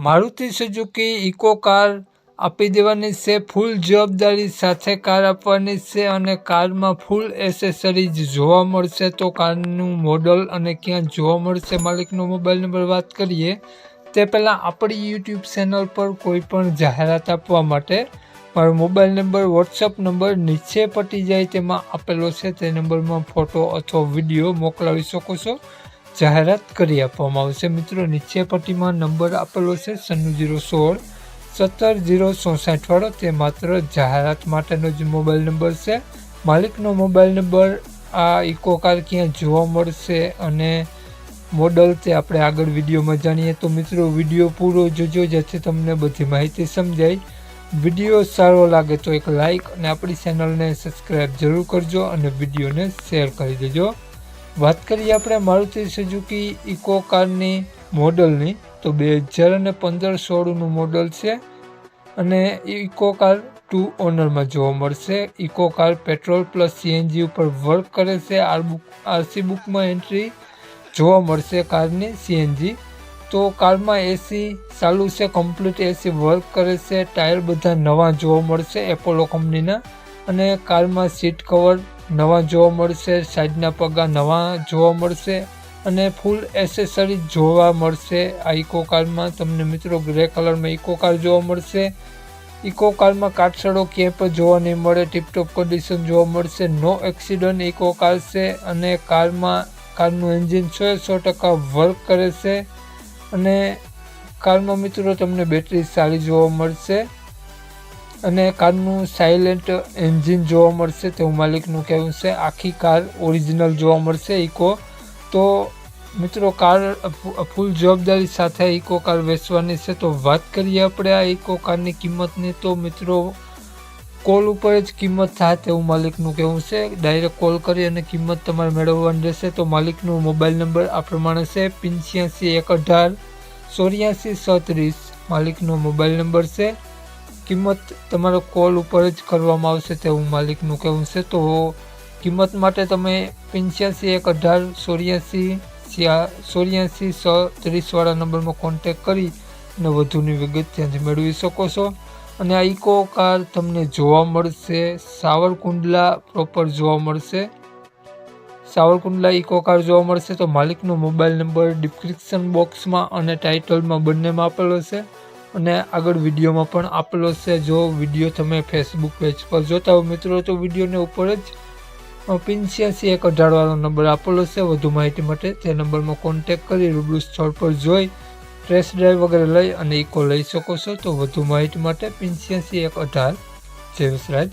Maruti Suzuki eco car આપી દેવાની છે, ફૂલ જવાબદારી સાથે કાર આપવાની છે અને કારમાં ફૂલ એસેસરીઝ જોવા મળશે। તો કારનું મોડલ અને ક્યાં જોવા મળશે, માલિકનો મોબાઈલ નંબર વાત કરીએ તે પહેલાં આપણી યુટ્યુબ ચેનલ પર કોઈ પણ જાહેરાત આપવા માટે મારો મોબાઈલ નંબર, વોટ્સઅપ નંબર નીચે પટી જાય તેમાં આપેલો છે, તે નંબરમાં ફોટો અથવા વિડીયો મોકલાવી શકો છો, જાહેરાત કરી આપવામાં આવશે। મિત્રો નીચે પટ્ટીમાં નંબર આપેલો છે 9616 17 064 વાળો, તે માત્ર જાહેરાત માટેનો જ મોબાઈલ નંબર છે। માલિકનો મોબાઈલ નંબર, આ ઇકો કાર ક્યાં જોવા મળશે અને મોડલ તે આપણે આગળ વિડીયોમાં જાણીએ। તો મિત્રો વિડીયો પૂરો જોજો જેથી તમને બધી માહિતી સમજાય। વિડીયો સારો લાગે તો એક લાઇક અને આપણી ચેનલને સબસ્ક્રાઈબ જરૂર કરજો અને વિડીયોને શેર કરી દેજો। વાત કરીએ આપણે મારુતિ સુઝુકી ઇકો કારની મોડલની, તો 2015-16નું મોડલ છે અને ઇકો કાર 2 ઓનરમાં જોવા મળશે। Eco car petrol plus CNG ઉપર વર્ક કરે છે। આરસી બુકમાં એન્ટ્રી જોવા મળશે કારની સીએનજી। તો કારમાં એસી ચાલુ છે, કમ્પ્લીટ એસી વર્ક કરે છે। ટાયર બધા નવા જોવા મળશે એપોલો કંપનીના અને કારમાં સીટ કવર નવા જોવા મળશે, સાઈડના પગા નવા જોવા મળશે અને ફૂલ એસેસરીઝ જોવા મળશે। આ ઇકો કારમાં તમને મિત્રો ગ્રે કલરમાં ઇકો કાર જોવા મળશે। ઇકો કારમાં કાટછડો ક્યાંય પણ જોવા નહીં મળે, ટીપટોપ કન્ડિશન જોવા મળશે, નો એક્સિડન્ટ ઇકો કાર છે અને કારનું એન્જિન 100% વર્ક કરે છે અને કારમાં મિત્રો તમને બેટરી સારી જોવા મળશે અને કારનું સાયલેન્ટ એન્જિન જોવા મળશે તેવું માલિકનું કહેવું છે। આખી કાર ઓરિજિનલ જોવા મળશે ઇકો। તો મિત્રો કાર ફૂલ જવાબદારી સાથે ઇકો કાર વેચવાની છે। તો વાત કરીએ આપણે આ ઇકો કારની કિંમતની, તો મિત્રો કોલ ઉપર જ કિંમત થાય તેવું માલિકનું કહેવું છે। ડાયરેક્ટ કોલ કરી અને કિંમત તમારે મેળવવાની રહેશે। તો માલિકનો મોબાઈલ નંબર આ પ્રમાણે છે 85 118 84 36, માલિકનો મોબાઈલ નંબર છે। કિંમત તમારો કોલ ઉપર જ કરવામાં આવશે તેવું માલિકનું કહેવું છે। તો કિંમત માટે તમે 85 118 84 36 વાળા નંબરમાં કોન્ટેક કરી અને વધુની વિગત ત્યાંથી મેળવી શકો છો। અને આ ઇકો કાર તમને જોવા મળશે સાવરકુંડલા પ્રોપર જોવા મળશે, સાવરકુંડલા ઇકો કાર જોવા મળશે। તો માલિકનો મોબાઈલ નંબર ડિસ્ક્રિપ્શન બોક્સમાં અને ટાઇટલમાં બંનેમાં આપેલો છે અને આગળ વિડીયોમાં પણ આપેલો છે। જો વિડીયો તમે ફેસબુક પેજ પર જોતા હો મિત્રો તો વિડીયોને ઉપર જ 85 118 વાળો નંબર આપેલો છે। વધુ માહિતી માટે તે નંબરમાં કોન્ટેક કરી રૂબરૂ સ્થળ પર જોઈ ટેસ્ટ ડ્રાઈવ વગેરે લઈ અને ઇકો લઈ શકો છો। તો વધુ માહિતી માટે 85 118 જય વસરાજ।